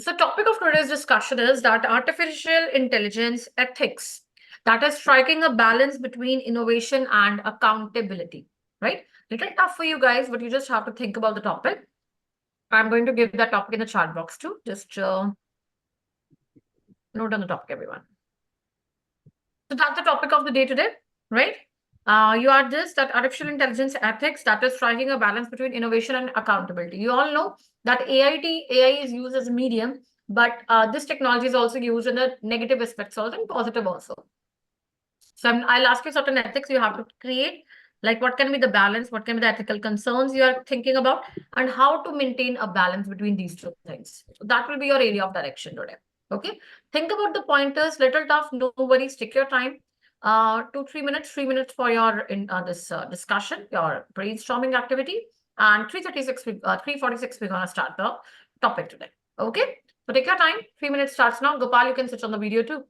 So, topic of today's discussion is that artificial intelligence ethics, that is striking a balance between innovation and accountability, right? Little tough for you guys, but you just have to think about the topic. I'm going to give that topic in the chat box too. Just note on the topic, everyone. So that's the topic of the day today, right? You are this that artificial intelligence ethics, that is striking a balance between innovation and accountability. You all know that AI is used as a medium, but this technology is also used in the negative aspects also and positive also. So I'll ask you certain ethics you have to create, like what can be the balance, what can be the ethical concerns you are thinking about, and how to maintain a balance between these two things. So that will be your area of direction today. Okay. Think about the pointers, little tough, no worries, take your time. 2 3 minutes, 3 minutes for your in this discussion, your brainstorming activity, and 3:46 we're gonna start the topic today. Okay. So take your time. 3 minutes starts now. Gopal, you can switch on the video too.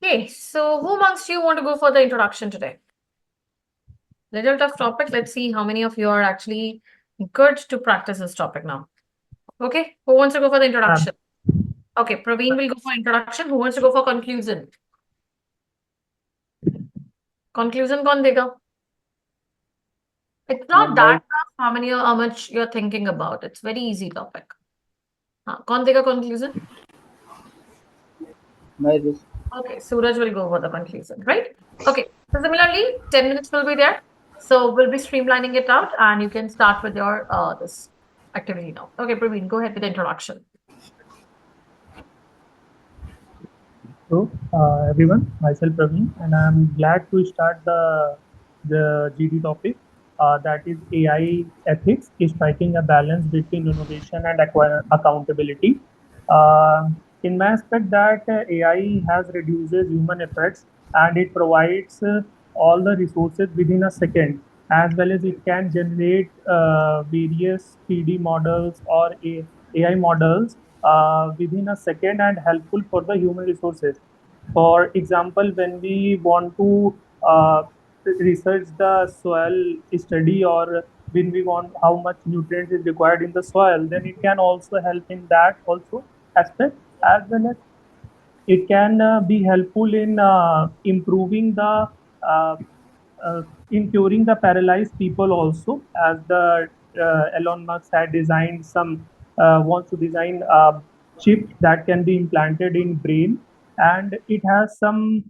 Okay, so who amongst you want to go for the introduction today? Little tough topic. Let's see how many of you are actually good to practice this topic now. Okay, who wants to go for the introduction? Okay, Praveen will go for introduction. Who wants to go for conclusion? Conclusion कौन देगा? It's not that tough. How much you're thinking about? It's very easy topic. हाँ, कौन देगा conclusion? मैं this Okay, Suraj will go for the conclusion, right? Okay, so similarly, 10 minutes will be there. So we'll be streamlining it out and you can start with your this activity now. Okay, Praveen, go ahead with the introduction. So, everyone, myself Praveen, and I'm glad to start the GD topic, that is AI ethics is striking a balance between innovation and accountability. Uh, in my aspect, that AI has reduces human efforts and it provides all the resources within a second, as well as it can generate various 3D models or AI models within a second and helpful for the human resources. For example, when we want to research the soil study, or when we want how much nutrients is required in the soil, then it can also help in that also aspect, as well as it can be helpful in improving the uh, in curing the paralyzed people also, as the Elon Musk had designed some wants to design a chip that can be implanted in brain, and it has some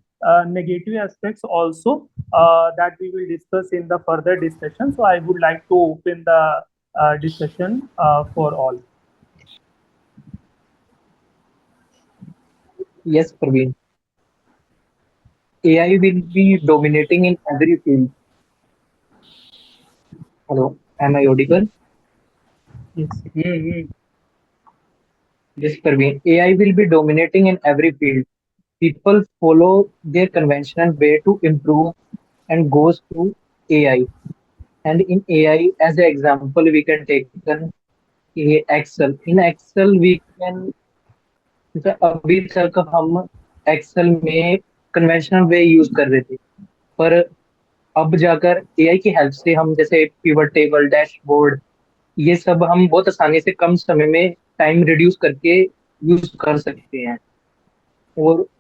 negative aspects also that we will discuss in the further discussion. So I would like to open the discussion for all. yes, Praveen. AI will be dominating in every field. Hello, am I audible? Yes. Yes, Praveen. AI will be dominating in every field. People follow their conventional way to improve and goes through AI. And in AI, as an example, we can take an Excel. In Excel, we can जैसे अभी तक हम Excel में conventional way use कर रहे थे, पर अब जाकर एआई की हेल्प से हम जैसे पिवट टेबल, डैशबोर्ड, ये सब हम बहुत आसानी से कम समय में टाइम रिड्यूस करके यूज कर सकते हैं।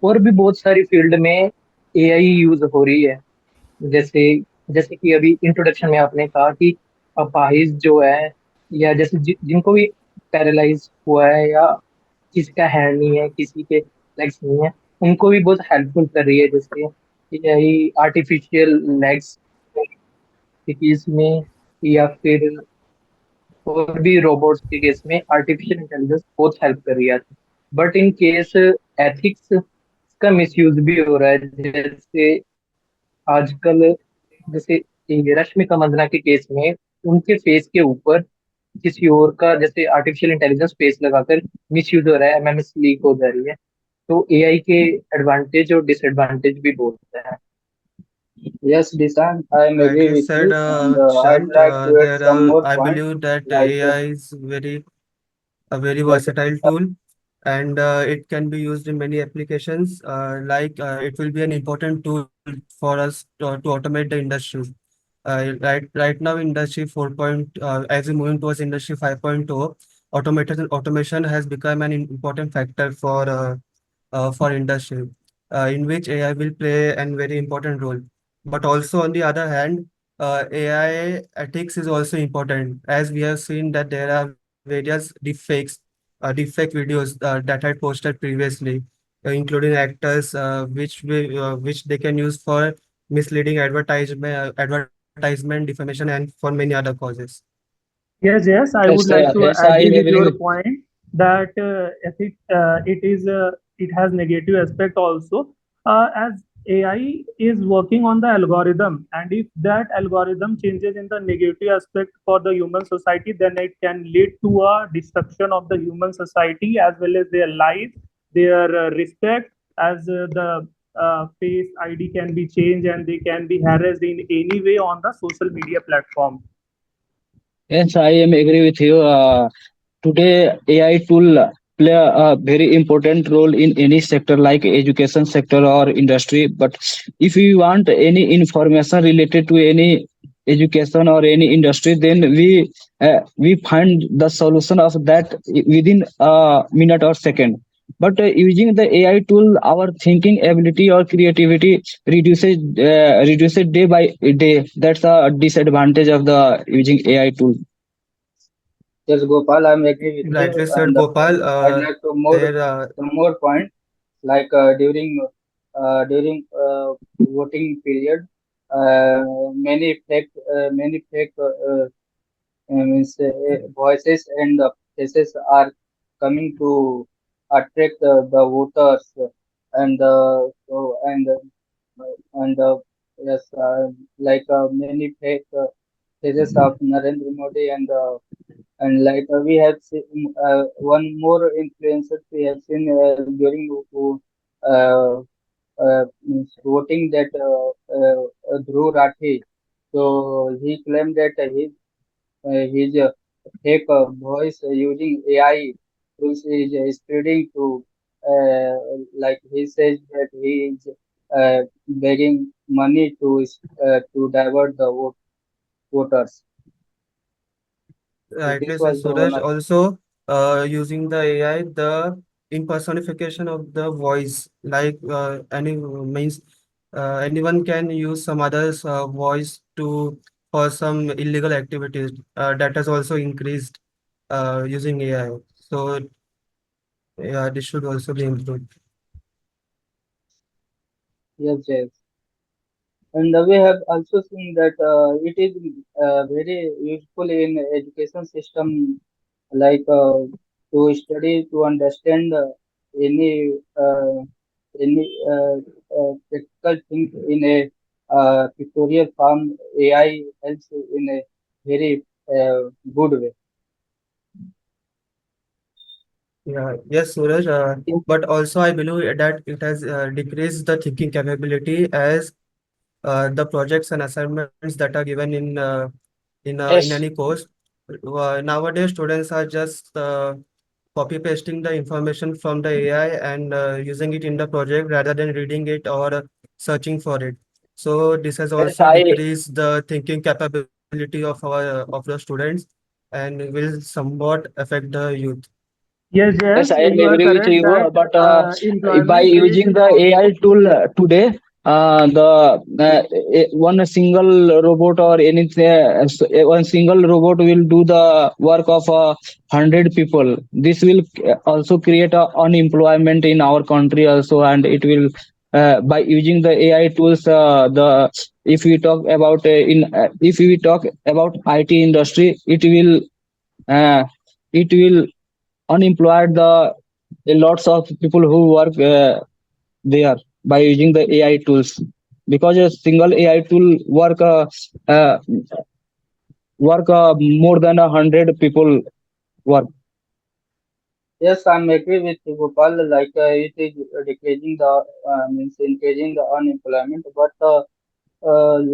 और भी बहुत सारी फील्ड में एआई यूज हो रही है। जैसे जैसे कि अभी इंट्रोडक्शन में आपने कहा कि अपाहिज जो है, या जैसे जिनको भी पैरालाइज हुआ है, या किसी का हैंड नहीं है, किसी के लेग्स नहीं है, उनको भी बहुत हेल्पफुल कर रही है। जैसे यही आर्टिफिशियल लेग्स के केस में या फिर और भी रोबोट्स के केस में आर्टिफिशियल इंटेलिजेंस बहुत हेल्प कर रही है। बट इन केस एथिक्स का मिसयूज भी हो रहा है। जैसे आजकल जैसे ये रश्मिका मंदाना के केस में उनके फेस के ऊपर किसी और का जैसे आर्टिफिशियल इंटेलिजेंस फेस लगाकर मिसयूज हो रहा है, एमएमएस लीक हो जा रही है। तो एआई के एडवांटेज और डिसएडवांटेज भी बहुत है। Yes, Dishan, I am agree Rightly with said, you, and I'd Shant. like to add There some are, more I points. believe that Like, AI is a very like versatile tool, and it can be used in many applications. It will be an important tool for us to automate the industry. Right now, Industry 4.0, as we moving towards Industry 5.0, automation has become an important factor for industry, in which AI will play a very important role. But also on the other hand, AI ethics is also important, as we have seen that there are various deepfake videos that had posted previously, including actors, which they can use for misleading advertisement, defamation, and for many other causes. Yes, I would yes, like to yes, I am agree with agree your with. point that it has negative aspect also, as AI is working on the algorithm, and if that algorithm changes in the negative aspect for the human society, then it can lead to a destruction of the human society as well as their life, their respect, as the face ID can be changed and they can be harassed in any way on the social media platform. Yes, I am agree with you. Today, AI tool play a very important role in any sector like education sector or industry. But if you want any information related to any education or any industry, then we find the solution of that within a minute or second. But using the AI tool, our thinking ability or creativity reduces day by day. That's a disadvantage of the using AI tool. Yes, Gopal, I'm agree with you, Rightly said, and Gopal. I'd like to There some more points like during voting period, many fake means voices and faces are coming to attract the voters and and yes, many fake faces of Narendra Modi and we have seen one more influencer we have seen during uh, means voting that Dhruv Rathi. So he claimed that his fake voice using AI tools is spreading to he says that he is begging money to divert the voters. So rightly this said, was the one Suraj. of. Also, using the AI, the impersonification of the voice, anyone can use some other's voice to for some illegal activities. That has also increased using AI. So yeah, this should also be improved. Yes, yes. And we have also seen that it is very useful in education system, like to study to understand any uh, practical thing in a pictorial form. AI helps in a very good way. Yeah, yes, Suraj. But also, I believe that it has decreased the thinking capability as the projects and assignments that are given in any Yes. course. Nowadays, students are just copy pasting the information from the AI and using it in the project rather than reading it or searching for it. So this has Yes, also I decreased the thinking capability of the students and will somewhat affect the youth. Yes, Yes, I am you are agree with correct you. that But by employment rate using is the AI also. tool today, one single robot or anything, one single robot will do the work of 100 people. This will also create unemployment in our country also, and it will by using the AI tools, the if we talk about if we talk about IT industry, uh, it will unemployed lots of people who work there by using the AI tools, because a single AI tool uh, work more than 100 people work. Yes, I'm agree with you, Gopal. Like it is decreasing the means increasing the unemployment, but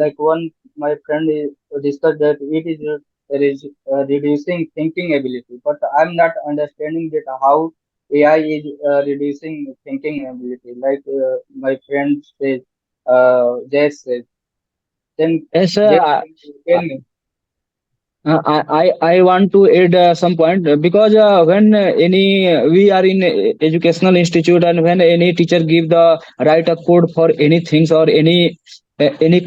like one my friend discussed that it is reducing thinking ability, but I'm not understanding that how AI is reducing thinking ability. Like my friend says, Jess says. Then Yes, Jess, can you tell me? I want to add some point, because when we are in educational institute, and when any teacher give the write a code for any things or any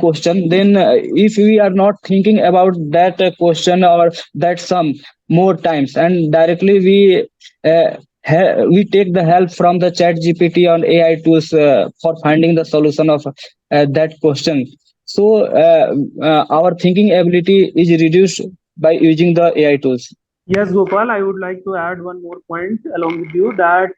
question, then if we are not thinking about that question or that sum more times, and directly we take the help from the chat GPT on AI tools for finding the solution of that question. So our thinking ability is reduced by using the AI tools. Yes, Gopal, I would like to add one more point along with you that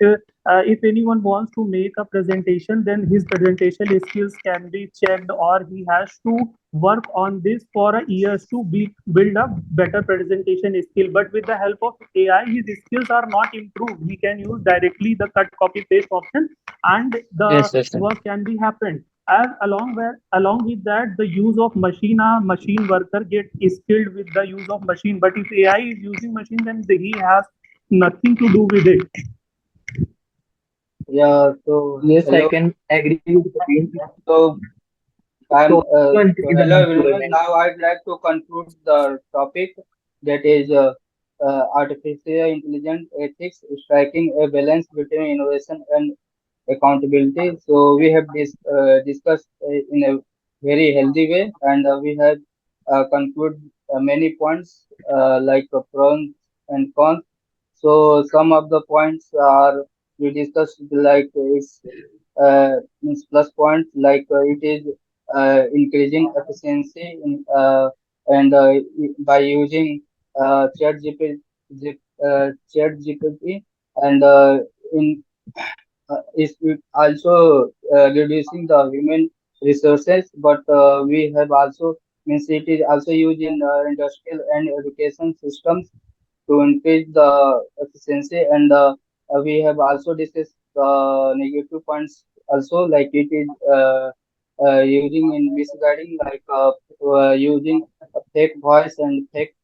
if anyone wants to make a presentation, then his presentation skills can be checked, or he has to work on this for a years to build a better presentation skill. But with the help of AI, his skills are not improved. He can use directly the cut copy paste option, and the Yes, yes, sir. work can be happened. As along with that, the use of machine, a machine worker get skilled with the use of machine. But if AI is using machine, then he has nothing to do with it. Yeah, so yes, I Hello. can agree with the point. So I'm So to so increase the hello everyone. employment. Now I'd like to conclude the topic, that is artificial intelligence ethics, striking a balance between innovation and accountability. So we have discussed in a very healthy way, and we have concluded many points like pros and cons. So some of the points are we discussed, like its means plus points, like it is increasing efficiency and by using chat GPT, and in is it also reducing the human resources, but we have also means it is also used in industrial and education systems to increase the efficiency, and we have also discussed the negative points also, like it is using in misguiding, like using a fake voice and fake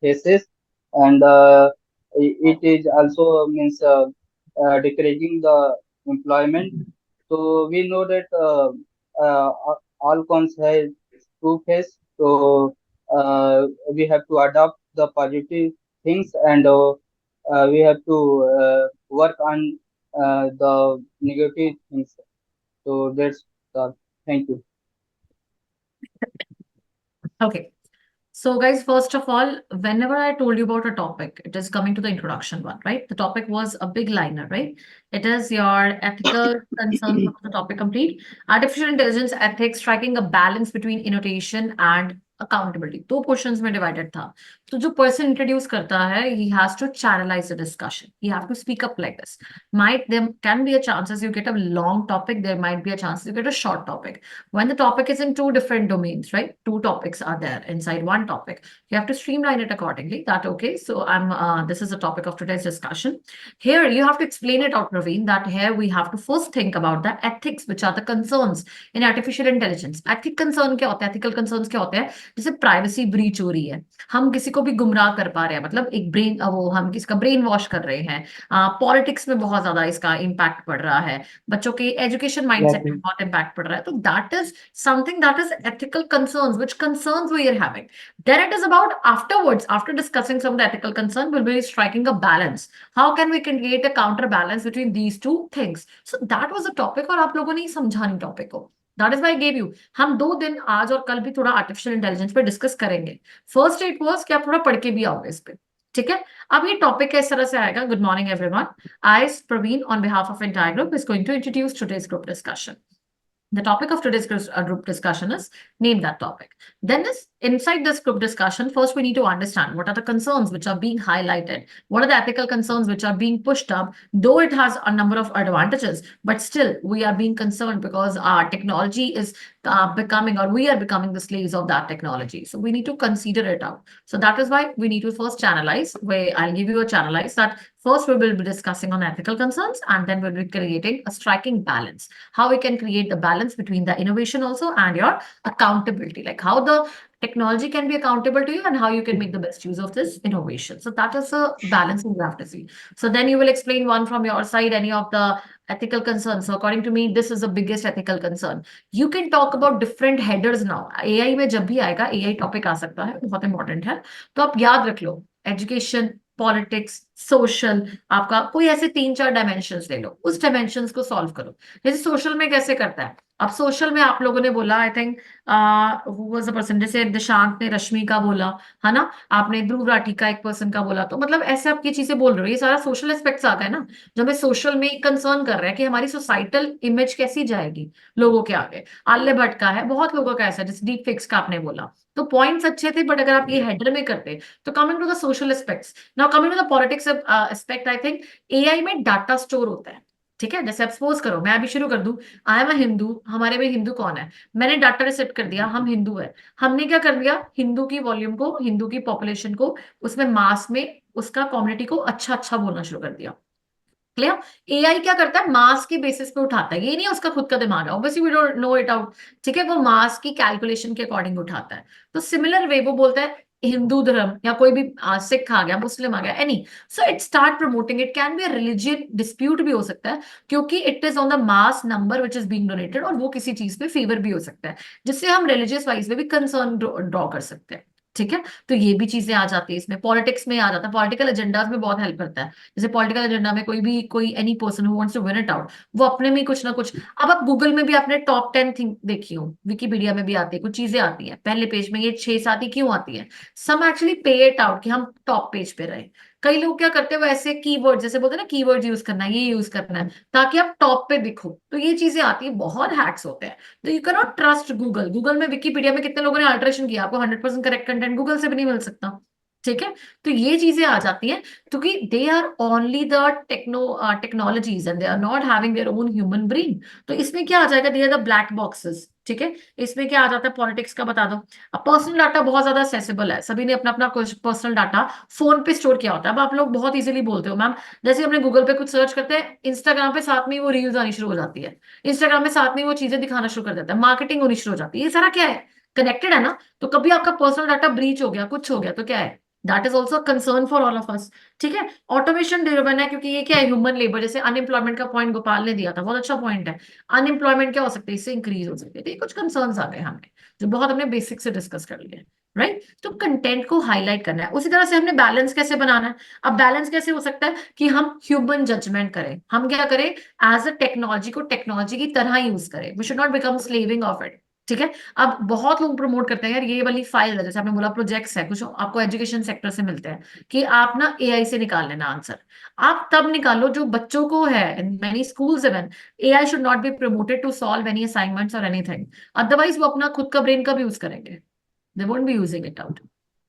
faces, and it is also means decreasing the employment. So we know that uh, all cons have two face. So we have to adopt the positive things, and we have to work on the negative things. So that's all. Thank you. Okay. So, guys, first of all, whenever I told you about a topic, it is coming to the introduction one, right? The topic was a big liner, right? It is your ethical concerns of the topic complete. Artificial intelligence ethics, striking a balance between innovation and accountability. दो portions में divided था. So जो person introduce करता है, he has to channelize the discussion. He have to speak up like this. There can be a chances you get a long topic. There might be a chance you get a short topic. When the topic is in two different domains, right? Two topics are there inside one topic. You have to streamline it accordingly. That okay? So this is the topic of today's discussion. Here you have to explain it out, Praveen, that here we have to first think about the ethics, which are the concerns in artificial intelligence. Ethic concern क्या होता है? Ethical concerns क्या होते हैं? जैसे privacy breach हो रही है, हम किसी को भी गुमराह कर पा रहे हैं, मतलब एक हम किसी का ब्रेन वॉश कर रहे हैं, पॉलिटिक्स में बहुत ज्यादा इसका इम्पैक्ट पड़ रहा है, बच्चों के एजुकेशन माइंडसेट में Exactly. बहुत इम्पैक्ट पड़ रहा है, तो that is something that is ethical concerns, which concerns we are having. Then it is about afterwards, after discussing some of the ethical concern, we'll be striking a balance. How can we create a counterbalance between these two things? So that was a topic, और आप लोगों ने समझा नहीं topic को. That is why I gave you. हम 2 दिन आज और कल भी थोड़ा आर्टिफिशियल इंटेलिजेंस पे डिस्कस करेंगे. फर्स्ट इट वाज कि आप थोड़ा पढ़ के भी आओगे इस पे. ठीक है. अब ये टॉपिक किस तरह से आएगा? Good morning everyone. I, Praveen, on behalf of entire group, is going to introduce today's group discussion. The topic of today's group discussion is name that topic. Then inside this group discussion, first we need to understand what are the concerns which are being highlighted. What are the ethical concerns which are being pushed up? Though it has a number of advantages, but still we are being concerned because our technology is becoming, or we are becoming the slaves of that technology. So we need to consider it out. So that is why we need to first channelize, where I'll give you a channelize that first we will be discussing on ethical concerns, and then we'll be creating a striking balance. How we can create the balance between the innovation also and your accountability, like how the technology can be accountable to you and how you can make the best use of this innovation. So that is a balance you have to see. So then you will explain one from your side, any of the ethical concerns. So according to me, this is the biggest ethical concern. You can talk about different headers now. AI में जब भी आएगा, AI topic आ सकता है, बहुत important है, तो आप याद रख लो, एजुकेशन, पॉलिटिक्स, सोशल, आपका कोई ऐसे 3-4 डायमेंशंस ले लो, उस डायमेंशंस को सॉल्व करो। जैसे सोशल में कैसे करता है, अब सोशल में आप लोगों ने बोला, I think who was the person, जैसे दिशांत ने रश्मि का बोला, है ना, आपने ध्रुव राठी का एक पर्सन का बोला, तो मतलब ऐसे आप ये चीजें बोल रहे हो, ये सारा सोशल एस्पेक्ट्स आ गए ना, जो हमें सोशल में कंसर्न कर रहे हैं कि हमारी सोसाइटल इमेज कैसी जाएगी लोगों के आगे। आलिया भट्ट का है, बहुत लोगों का ऐसा है, जैसे डीप फिक्स का आपने बोला, तो पॉइंट्स अच्छे थे, बट अगर आप ये हेडर में करते, तो coming to the social aspects, now coming to the politics aspect, I think AI में डाटा स्टोर होता है, ठीक है। जैसे आप सपोज करो, मैं अभी शुरू कर दूं, आई एम अ हिंदू, हमारे में हिंदू कौन है, मैंने डाटा सेट कर दिया, हम हिंदू है, हमने क्या कर दिया, हिंदू की वॉल्यूम को, हिंदू की पॉपुलेशन को, उसमें मास में उसका कम्युनिटी को अच्छा अच्छा बोलना शुरू कर दिया। क्लियर? एआई क्या करता है, मास के बेसिस पे उठाता है, ये नहीं उसका खुद का दिमाग है, obviously we don't know it out, ठीक है, वो मास की कैलकुलेशन के अकॉर्डिंग उठाता है। तो सिमिलर वे वो बोलता है हिंदू धर्म, या कोई भी सिख आ गया, मुस्लिम आ गया, any, so it start promoting, it can be a religion dispute भी हो सकता है, क्योंकि it is on the mass number which is being donated, और वो किसी चीज पे फेवर भी हो सकता है, जिससे हम रिलीजियस वाइज में भी कंसर्न ड्रॉ कर सकते हैं, ठीक है। तो ये भी चीजें आ जाती है इसमें, पॉलिटिक्स में आ जाता है, पॉलिटिकल एजेंडाज में बहुत हेल्प करता है। जैसे पॉलिटिकल एजेंडा में कोई any person who wants to win it out, वो अपने में कुछ ना कुछ, अब आप गूगल में भी आपने टॉप 10 थिंग देखी हो, विकिपीडिया में भी आती है, कुछ चीजें आती है पहले पेज में, ये 6-7 ही क्यों आती है, सम एक्चुअली पे इट आउट कि हम टॉप पेज पे रहे। कई लोग क्या करते हैं, वो ऐसे कीवर्ड, जैसे बोलते हैं ना, कीवर्ड यूज करना है, ये यूज करना है ताकि आप टॉप पे दिखो, तो ये चीजें आती है, बहुत हैक्स होते हैं। तो you can not trust Google, Google में, विकिपीडिया में कितने लोगों ने अल्टरेशन किया, आपको 100% करेक्ट कंटेंट गूगल से भी नहीं मिल सकता, ठीक है। तो ये चीजें आ जाती हैं, क्योंकि they are only the technologies and they are not having their own human brain. तो इसमें क्या आ जाएगा, they are the black boxes, ठीक है। इसमें क्या आ जाता है, पॉलिटिक्स का बता दो, अब पर्सनल डाटा बहुत ज्यादा एक्सेसिबल है, सभी ने अपना अपना कुछ पर्सनल डाटा फोन पे स्टोर किया होता है। अब आप लोग बहुत इजीली बोलते हो मैम, जैसे हमने गूगल पे कुछ सर्च करते हैं, इंस्टाग्राम पे साथ में वो रील्स आनी शुरू हो जाती है, इंस्टाग्राम में साथ में वो चीजें दिखाना शुरू कर देता है, मार्केटिंग होनी शुरू हो जाती है, ये सारा क्या है, कनेक्टेड है ना। तो कभी आपका पर्सनल डाटा ब्रीच हो गया, कुछ हो गया, तो क्या है, that is also concern for all of us, ठीक है। ऑटोमेशन ड्रिवन है, क्योंकि ये क्या है, ह्यूमन लेबर, जैसे अनएम्प्लॉयमेंट का पॉइंट गोपाल ने दिया था, बहुत अच्छा पॉइंट है, अनएम्प्लॉयमेंट क्या हो सकती है, इससे इंक्रीज हो सकती है, तो ये कुछ कंसर्न्स आ गए हमने, जो बहुत हमने बेसिक से डिस्कस कर लिए, राइट। तो कंटेंट को हाईलाइट करना है, उसी तरह से हमने बैलेंस कैसे बनाना है। अब बैलेंस कैसे हो सकता है कि हम ह्यूमन जजमेंट करें, हम क्या करें, एज अ टेक्नोलॉजी को टेक्नोलॉजी की तरह यूज करें, we should not become slaving of it, ठीक है। अब बहुत लोग प्रमोट करते हैं, यार ये वाली फाइल है, जैसे आपने बोला प्रोजेक्ट्स है, कुछ आपको एजुकेशन सेक्टर से मिलते हैं कि आप ना एआई से निकाल लेना आंसर, आप तब निकालो जो बच्चों को है, in many schools even AI should not be promoted to solve any assignments और एनीथिंग, अदरवाइज वो अपना खुद का ब्रेन कब यूज करेंगे, they won't be using it out,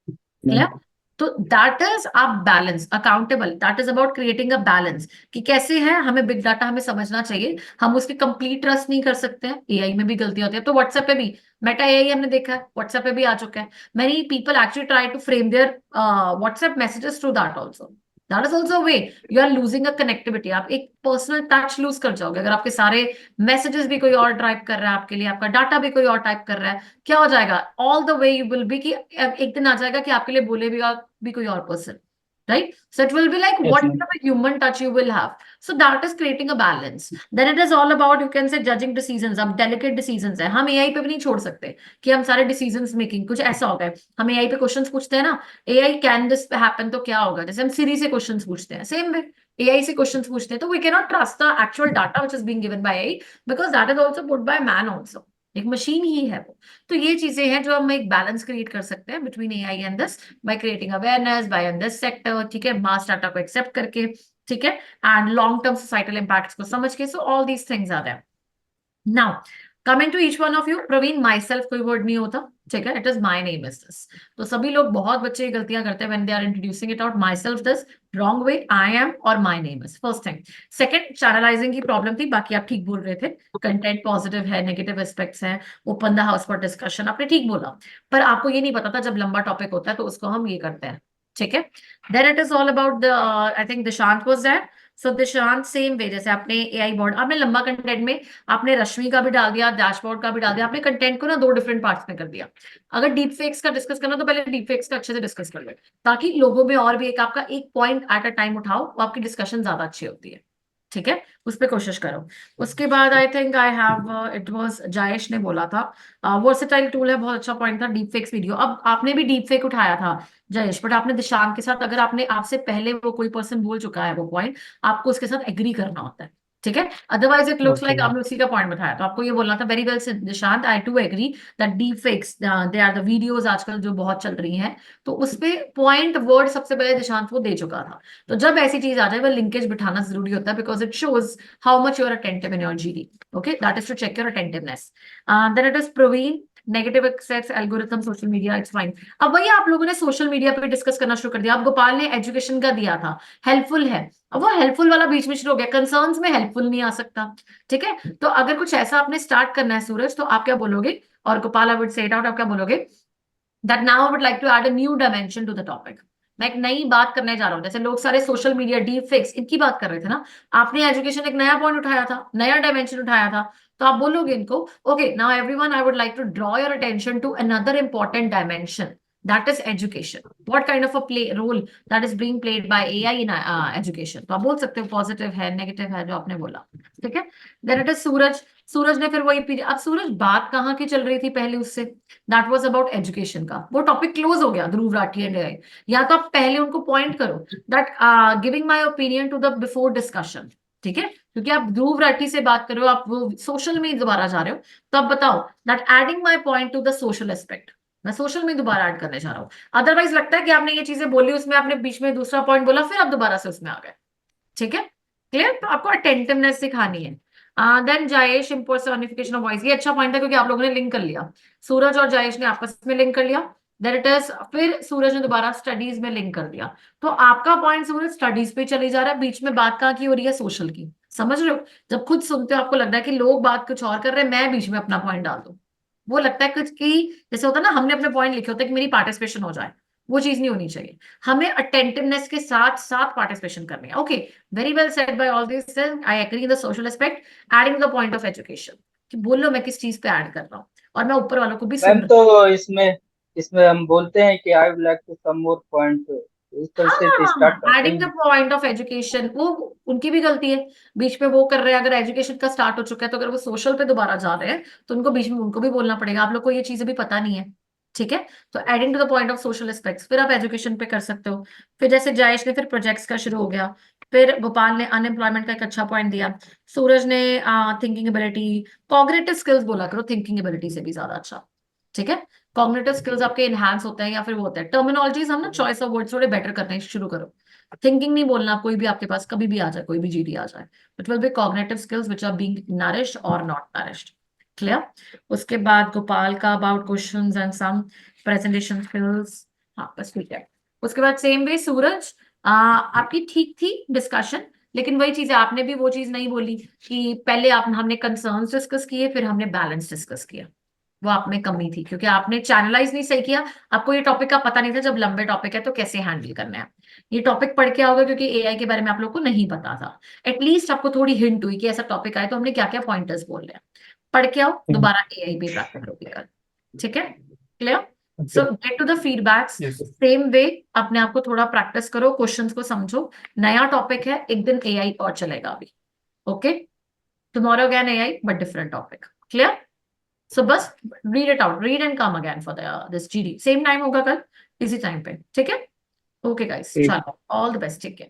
clear. तो दैट इज आप balance, accountable, that is about creating a balance, कि कैसे है, हमें बिग डाटा हमें समझना चाहिए, हम उसके कंप्लीट ट्रस्ट नहीं कर सकते हैं, एआई में भी गलती होती है, तो व्हाट्सएप पे भी मेटा एआई हमने देखा है, व्हाट्सएप पे भी आ चुका है, many people actually try to frame their WhatsApp messages through that also, that is also way, you are losing a connectivity, आप एक पर्सनल टच लूज कर जाओगे, अगर आपके सारे मैसेजेस भी कोई और टाइप कर रहा है आपके लिए, आपका डाटा भी कोई और टाइप कर रहा है, क्या हो जाएगा, all the way you will be, कि एक दिन आ जाएगा कि आपके लिए बोले भी कोई और person, right? So it will be like Yes, what ma'am. kind of a human touch you will have. So that is creating a balance. Then it is all about, you can say, judging decisions. अब delicate decisions है, हम AI पे भी नहीं छोड़ सकते कि हम सारे decisions making, कुछ ऐसा होगा, हम AI पे questions पूछते हैं ना, AI can this happen, तो क्या होगा, जैसे हम Siri से questions पूछते हैं, same way AI से questions पूछते हैं, तो we cannot trust the actual data which is being given by AI, because that is also put by man also, एक मशीन ही है वो। तो ये चीजें हैं जो हम एक बैलेंस क्रिएट कर सकते हैं between AI and this, by creating awareness, by in this sector, ठीक है, मास डाटा को एक्सेप्ट करके, ठीक है, and long term societal impacts को समझ के, so all these things are there. Now coming to each one of you, Praveen, myself कोई वर्ड नहीं होता, ठीक है, it is my name is this. तो सभी लोग, बहुत बच्चे ये गलतियां करते हैं when they are introducing it out, my self this, wrong way, I am और my name is, first thing. Second, channelising की प्रॉब्लम थी, बाकी आप ठीक बोल रहे थे, कंटेंट पॉजिटिव है, नेगेटिव एस्पेक्ट्स हैं, open the house for discussion, आपने ठीक बोला, पर आपको ये नहीं पता था जब लंबा टॉपिक होता है तो उसको हम ये करते हैं, ठीक है। Then it is all about the, I think Dishant was there. So Dishant, same way, जैसे आपने एआई बोर्ड, आपने लंबा कंटेंट में आपने रश्मि का भी डाल दिया, डैशबोर्ड का भी डाल दिया, आपने कंटेंट को ना 2 डिफरेंट पार्ट्स में कर दिया। अगर डीप फेक्स का डिस्कस करना तो पहले डीप फेक्स का अच्छे से डिस्कस कर ले, ताकि लोगों में और भी एक आपका एक पॉइंट एट अ टाइम उठाओ, वो आपकी डिस्कशन ज्यादा अच्छी होती है, ठीक है, उस पर कोशिश करो। उसके बाद I think I have, it was Jayesh ने बोला था, वर्सेटाइल टूल है, बहुत अच्छा पॉइंट था, डीप फेक्स वीडियो। अब आपने भी डीप फेक उठाया था जयेश, बट आपने दिशांत के साथ, अगर आपने आपसे पहले वो कोई पर्सन बोल चुका है वो पॉइंट, आपको उसके साथ एग्री करना होता है, ठीक है, otherwise it looks like Okay. आपने उसी का पॉइंट बताया, तो आपको ये बोलना था। Very well Nishant, I too agree that deep fakes, they are the videos आजकल जो बहुत चल रही हैं, तो उस पे पॉइंट वर्ड सबसे पहले दिशांत वो दे चुका था। तो जब ऐसी चीज आ जाए, वो लिंकेज बिठाना जरूरी होता है, because it shows how much you are attentive in your GD, okay, that is to check your attentiveness. Then it is Praveen, negative access algorithm social media, it's fine. अब वही आप लोगों ने सोशल मीडिया पे डिस्कस करना शुरू कर दिया। अब गोपाल ने एजुकेशन का दिया था, हेल्पफुल है, अब वो हेल्पफुल वाला बीच में शुरू हो गया, कंसर्न्स में हेल्पफुल नहीं आ सकता, ठीक है। तो अगर कुछ ऐसा आपने स्टार्ट करना है सूरज, तो आप क्या बोलोगे, और Gopal, I would say it out, आप क्या बोलोगे, that now I would like to add a new dimension to the topic. मैं एक नई बात करने जा रहा हूँ, जैसे लोग सारे सोशल मीडिया, डीप फेक्स, इनकी बात कर रहे थे ना, आपने एजुकेशन एक नया पॉइंट उठाया था, नया डायमेंशन उठाया था, तो आप बोलोगे इनको, okay now everyone, I would like to draw your attention to another important dimension, that is education, what kind of a play role that is being played by AI in education. तो आप बोल सकते हो positive है, negative है, जो आपने बोला, ठीक है। देन इट इज सूरज, सूरज ने फिर वही पीरियड, अब सूरज बात कहाँ की चल रही थी पहले उससे, दैट वाज अबाउट एजुकेशन का, वो टॉपिक क्लोज हो गया, ध्रुव राठी एंड एआई। या तो आप पहले उनको पॉइंट करो that giving my opinion to the before discussion, ठीक है, क्योंकि आप ध्रुव राठी से बात कर रहे हो, आप वो सोशल में दोबारा जा रहे हो, तो आप बताओ that adding my point two the social aspect, मैं सोशल में दोबारा ऐड करने जा रहा हूँ। अदरवाइज लगता है कि आपने ये चीजें बोली, उसमें आपने बीच में दूसरा पॉइंट बोला, फिर आप दोबारा से उसमें आ गए, ठीक है, क्लियर। तो आपको अटेंटिवनेस सिखानी है। देन जायेश, इम्पर्सोनिफिकेशन ऑफ वॉइस, ये अच्छा पॉइंट है क्योंकि आप लोगों ने लिंक कर लिया, सूरज और जायेश ने आपस में लिंक कर लिया, देन इट इज, फिर सूरज ने दोबारा स्टडीज में लिंक कर दिया। तो आपका पॉइंट सूरज स्टडीज पे चली जा रहा है, बीच में बात कहाँ की हो रही है, सोशल की, समझ रहे हो। जब खुद सुनते हो आपको लगता है कि लोग बात कुछ और कर रहे हैं, मैं बीच में अपना पॉइंट डाल दूं, वो लगता है कुछ कि जैसे होता है ना, हमने अपने पॉइंट लिखे होते हैं कि मेरी पार्टिसिपेशन हो जाए, वो चीज नहीं होनी चाहिए, हमें अटेंटिवनेस के साथ साथ पार्टिसिपेशन करनी है। Okay, very well said by all this, I agree in the social aspect, adding the point of education, कि बोलो मैं किस चीज पे ऐड कर रहा हूँ, और मैं ऊपर वालों को भी सुन मैम रहा तो इसमें इसमें हम बोलते हैं कि I would like to some more point, इस तरह से स्टार्ट हूँ। करते एडिंग द हैं। पॉइंट ऑफ एजुकेशन, वो उनकी भी गलती है, बीच में वो कर रहे हैं, अगर एजुकेशन का स्टार्ट हो चुका है, तो अगर वो सोशल पे दोबारा जा रहे हैं, तो उनको बीच में उनको भी बोलना पड़ेगा, आप लोग को ये चीजें भी पता नहीं है, ठीक है। तो adding to the point of social aspects, फिर आप एजुकेशन पे कर सकते हो। फिर जैसे जायेश ने फिर प्रोजेक्ट्स का शुरू हो गया, फिर गोपाल ने अनएम्प्लॉयमेंट का एक अच्छा पॉइंट दिया, सूरज ने थिंकिंग एबिलिटी, कॉग्निटिव स्किल्स बोला करो, थिंकिंग एबिलिटी से भी ज्यादा अच्छा, ठीक है। कॉग्निटिव स्किल्स आपके इनहांस होते हैं, या फिर वो होता है टर्मिनोलॉजीज, हम ना चॉइस ऑफ वर्ड्स थोड़े बेटर करने शुरू करो, थिंकिंग नहीं बोलना, कोई भी आपके पास कभी भी आ जाए, कोई भी जीडी आ जाए, it will be cognitive skills which are being nourished और नॉट नरिश्ड, क्लियर। उसके बाद गोपाल का about questions and some presentation skills, हाँ बस ठीक है। उसके बाद सेम वे सूरज, आपकी ठीक थी डिस्कशन, लेकिन वही चीज है, आपने भी वो चीज नहीं बोली कि पहले आप हमने कंसर्न्स डिस्कस किए, फिर हमने बैलेंस डिस्कस किया, वो आप में कमी थी, क्योंकि आपने चैनलाइज नहीं सही किया, आपको ये टॉपिक का पता नहीं था, जब लंबे टॉपिक है तो कैसे हैंडल करना है। ये टॉपिक पढ़ के आओगे, क्योंकि एआई के बारे में आप लोग को नहीं पता था, एटलीस्ट आपको थोड़ी हिंट हुई कि ऐसा टॉपिक आए तो हमने क्या क्या पॉइंटर्स बोल रहे हैं, पढ़ के आओ, दोबारा एआई पे प्रैक्टिस करोगे कल, ठीक है, clear. So get to the feedbacks, Yes. Same way अपने आप को थोड़ा प्रैक्टिस करो, क्वेश्चंस को समझो, नया टॉपिक है, एक दिन एआई और चलेगा अभी, okay, tomorrow again AI but different topic, clear. So बस read it out, read and come again for this GD, same time होगा कल इसी टाइम पे, ठीक है, ओके गाइस, ठीक। चलो ऑल द बेस्ट, ठीक है।